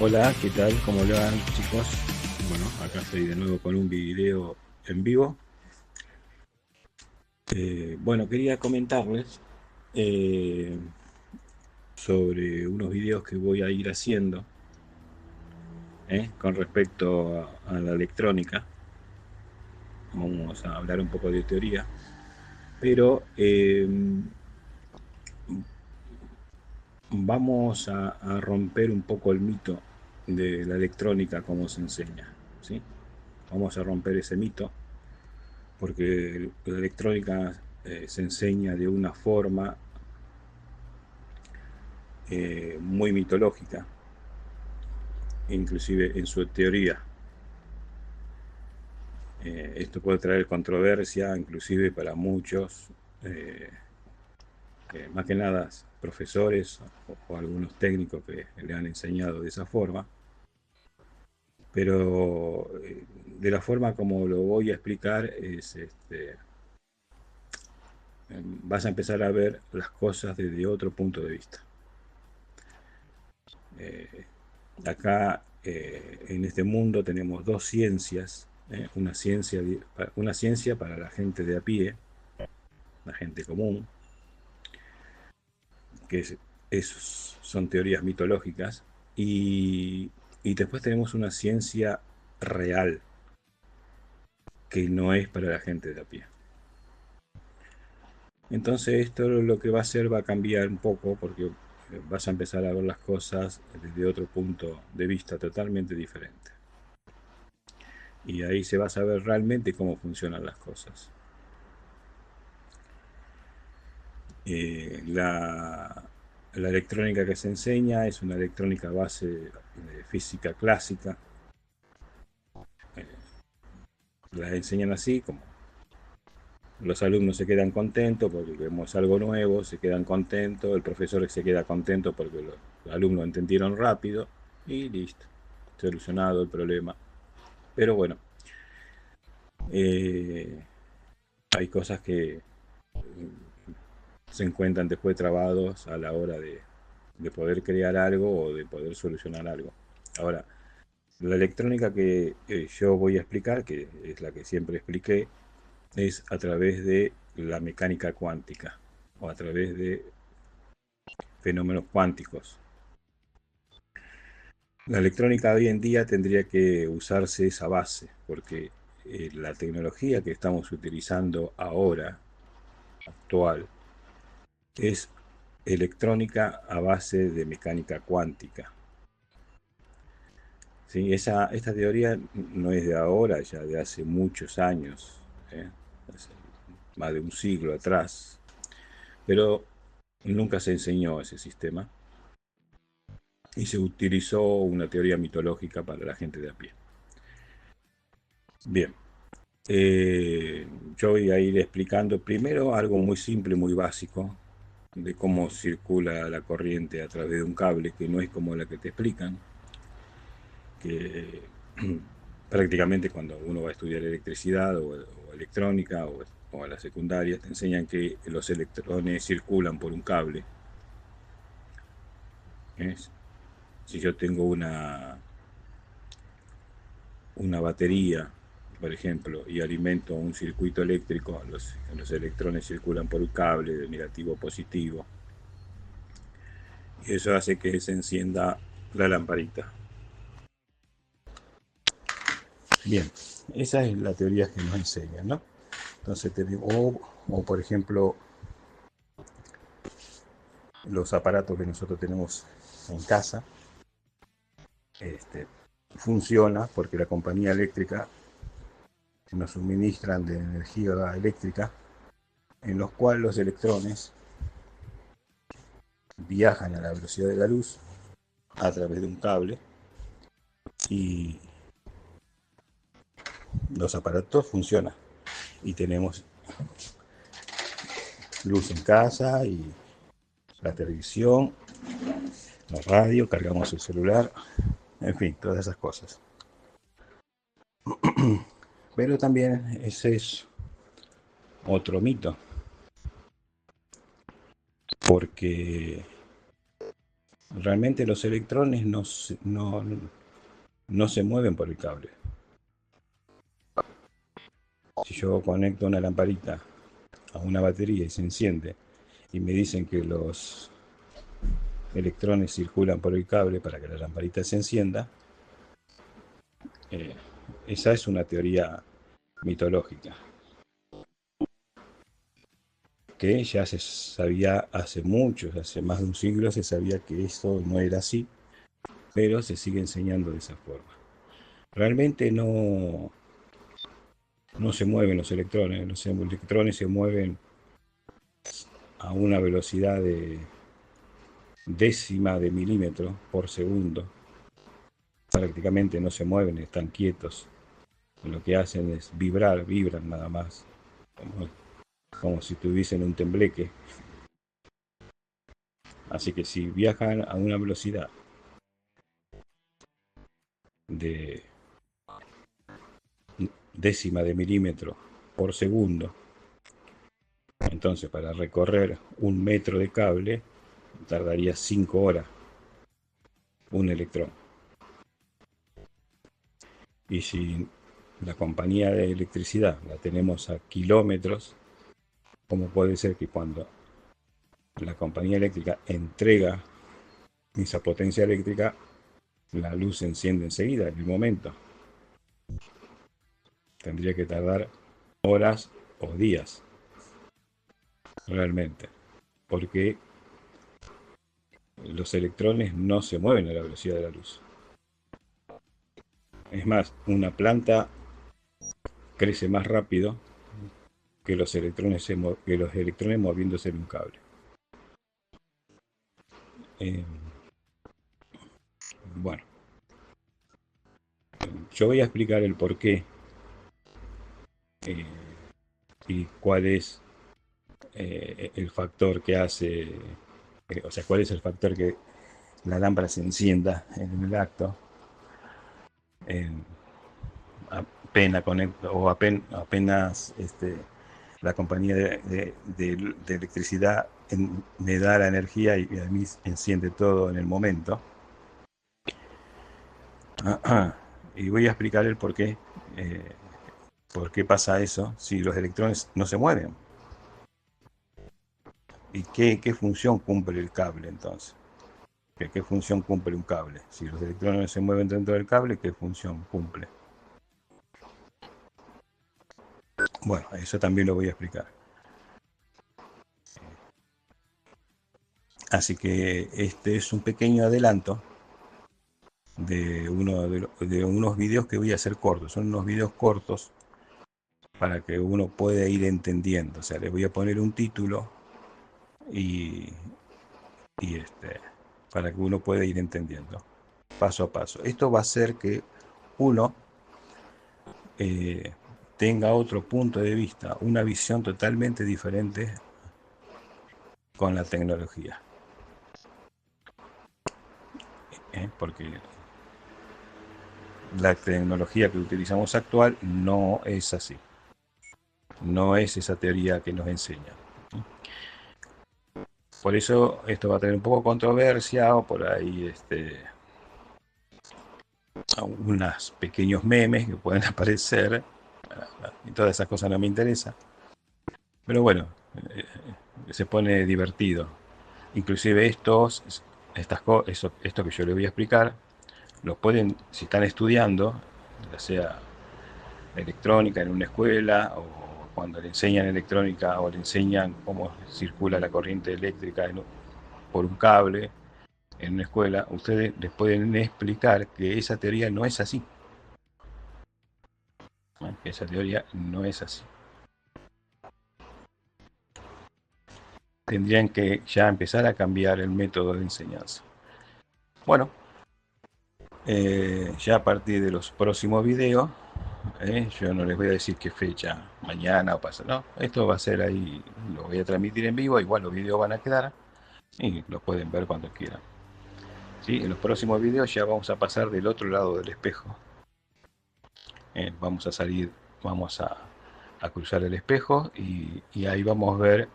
Hola, ¿qué tal? ¿Cómo le van, chicos? Bueno, acá estoy de nuevo con un video en vivo. Bueno, quería comentarles eh, sobre unos videos que voy a ir haciendo con respecto a la electrónica. Vamos a hablar un poco de teoría, pero vamos a romper un poco el mito de la electrónica como se enseña, ¿sí? Vamos a romper ese mito porque la electrónica se enseña de una forma muy mitológica, inclusive en su teoría. Esto puede traer controversia, inclusive para muchos, eh, más que nada profesores o algunos técnicos que le han enseñado de esa forma, pero de la forma como lo voy a explicar es, vas a empezar a ver las cosas desde otro punto de vista. Eh, Acá en este mundo tenemos dos ciencias, una ciencia para la gente de a pie, la gente común, que son teorías mitológicas, y, y después tenemos una ciencia real, que no es para la gente de a pie. Entonces esto lo que va a hacer va a cambiar un poco porque vas a empezar a ver las cosas desde otro punto de vista totalmente diferente. Y ahí se va a saber realmente cómo funcionan las cosas. La electrónica que se enseña es una electrónica base de física clásica. La enseñan así, como los alumnos se quedan contentos porque vemos algo nuevo, se quedan contentos, el profesor se queda contento porque los alumnos entendieron rápido y listo, solucionado el problema. Pero bueno, eh, hay cosas que se encuentran después trabados a la hora de poder crear algo o de poder solucionar algo. Ahora, la electrónica que yo voy a explicar, que es la que siempre expliqué, es a través de la mecánica cuántica o a través de fenómenos cuánticos. La electrónica hoy en día tendría que usarse esa base, porque la tecnología que estamos utilizando ahora, actual, es electrónica a base de mecánica cuántica. ¿Sí? Esta teoría no es de ahora, ya de hace muchos años, ¿eh? Hace más de un siglo atrás, pero nunca se enseñó ese sistema y se utilizó una teoría mitológica para la gente de a pie. Bien, yo voy a ir explicando primero algo muy simple, muy básico, de cómo circula la corriente a través de un cable, que no es como la que te explican, que prácticamente cuando uno va a estudiar electricidad o electrónica o a la secundaria, te enseñan que los electrones circulan por un cable. ¿Es? Si yo tengo una batería, por ejemplo, y alimento un circuito eléctrico, los electrones circulan por un cable de negativo a positivo, y eso hace que se encienda la lamparita. Bien, esa es la teoría que nos enseñan, ¿no? Entonces, o por ejemplo, los aparatos que nosotros tenemos en casa, este, funciona porque la compañía eléctrica nos suministran de energía eléctrica en los cuales los electrones viajan a la velocidad de la luz a través de un cable y los aparatos funcionan y tenemos luz en casa y la televisión, la radio, cargamos el celular, en fin, todas esas cosas. Pero también ese es otro mito, porque Realmente los electrones no se mueven por el cable. Si yo conecto una lamparita a una batería y se enciende y me dicen que los electrones circulan por el cable para que la lamparita se encienda, eh, esa es una teoría mitológica que ya se sabía hace mucho, hace más de un siglo se sabía que esto no era así, pero se sigue enseñando de esa forma. Realmente no se mueven los electrones se mueven a una velocidad de décima de milímetro por segundo. Prácticamente no se mueven, están quietos. Lo que hacen es vibran nada más, como si tuviesen un tembleque. Así que si viajan a una velocidad de décima de milímetro por segundo, entonces para recorrer un metro de cable tardaría 5 horas un electrón. Y si la compañía de electricidad la tenemos a kilómetros, ¿cómo puede ser que cuando la compañía eléctrica entrega esa potencia eléctrica, la luz se enciende enseguida, en el momento? Tendría que tardar horas o días, realmente, porque los electrones no se mueven a la velocidad de la luz. Es más, una planta crece más rápido que los electrones moviéndose en un cable. Eh, bueno, yo voy a explicar el por qué eh, y cuál es el factor que hace, o sea, cuál es el factor que la lámpara se encienda en el acto, en, apenas conecto o apenas la compañía de electricidad me da la energía y a mí enciende todo en el momento. Y voy a explicar el por qué pasa eso si los electrones no se mueven. ¿Y qué función cumple el cable entonces? ¿Qué función cumple un cable? Si los electrones no se mueven dentro del cable, ¿qué función cumple? Bueno, eso también lo voy a explicar. Así que este es un pequeño adelanto de unos videos que voy a hacer cortos. Son unos videos cortos para que uno pueda ir entendiendo. O sea, les voy a poner un título y, y para que uno pueda ir entendiendo paso a paso. Esto va a hacer que uno eh, tenga otro punto de vista, una visión totalmente diferente con la tecnología. Porque la tecnología que utilizamos actual no es así. No es esa teoría que nos enseña. Por eso esto va a tener un poco de controversia o por ahí unos pequeños memes que pueden aparecer. Y todas esas cosas no me interesan. Pero bueno, eh, se pone divertido. Inclusive esto que yo les voy a explicar, los pueden, si están estudiando, ya sea electrónica en una escuela o cuando le enseñan electrónica o le enseñan cómo circula la corriente eléctrica por un cable en una escuela, ustedes les pueden explicar que esa teoría no es así. Que esa teoría no es así. Tendrían que ya empezar a cambiar el método de enseñanza. Bueno, ya a partir de los próximos videos, yo no les voy a decir qué fecha, mañana o pasado, no, esto va a ser ahí, lo voy a transmitir en vivo, igual los videos van a quedar y los pueden ver cuando quieran. ¿Sí? En los próximos videos ya vamos a pasar del otro lado del espejo. Vamos a salir, vamos a cruzar el espejo y ahí vamos a ver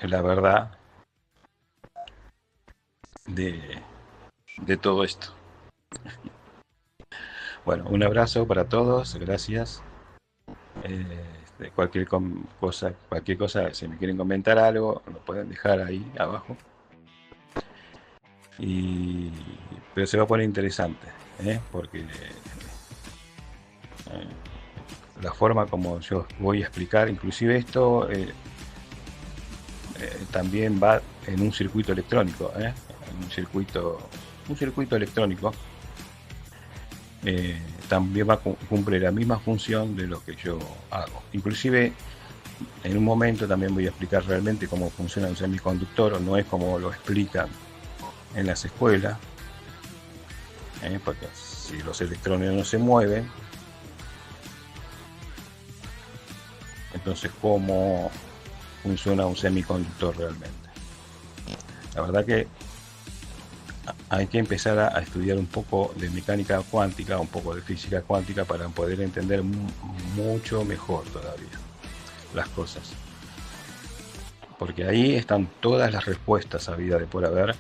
la verdad de, de todo esto. Bueno, un abrazo para todos, gracias. Cualquier cosa, si me quieren comentar algo, lo pueden dejar ahí abajo. Pero se va a poner interesante, porque la forma como yo voy a explicar, inclusive esto también va en un circuito electrónico, en un circuito electrónico. También cumple la misma función de lo que yo hago. Inclusive en un momento también voy a explicar realmente cómo funciona un semiconductor, no es como lo explican en las escuelas, porque si los electrones no se mueven, entonces cómo funciona un semiconductor realmente. La verdad que hay que empezar a estudiar un poco de mecánica cuántica, un poco de física cuántica para poder entender mucho mejor todavía las cosas. Porque ahí están todas las respuestas a vida de por haber,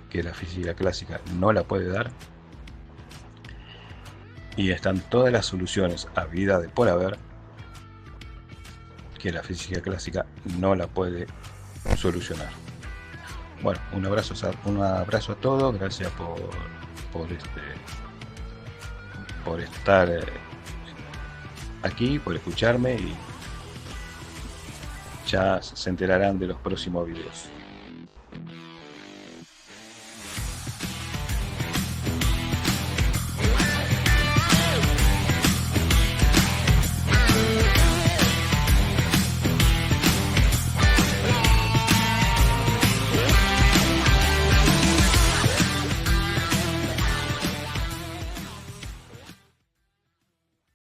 que la física clásica no la puede dar. Y están todas las soluciones a vida de por haber, que la física clásica no la puede solucionar. Bueno, un abrazo a todos, gracias por estar aquí, por escucharme, y ya se enterarán de los próximos videos.